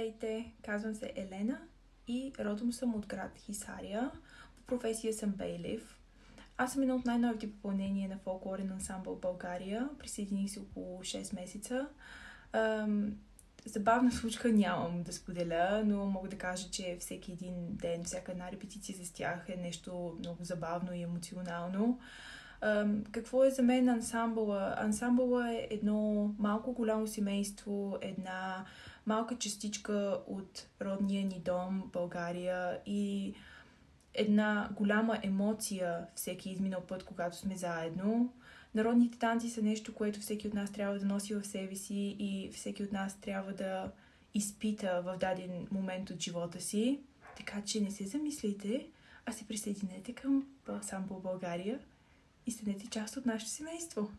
Здравейте, казвам се Елена и родом съм от град Хисаря. По професия съм бейлив. Аз съм едно от най-новите попълнения на фолклорен ансамбъл България. Присъединих се около 6 месеца. Забавна случка нямам да споделя, но мога да кажа, че всеки един ден, всяка една репетиция с тях е нещо много забавно и емоционално. Какво е за мен ансамбъла? Ансамбъла е едно малко голямо семейство, една малка частичка от родния ни дом, България, и една голяма емоция всеки изминал път, когато сме заедно. Народните танци са нещо, което всеки от нас трябва да носи в себе си и всеки от нас трябва да изпита в даден момент от живота си. Така че не се замислите, а се присъединете към ансамбъл България и станете част от нашето семейство.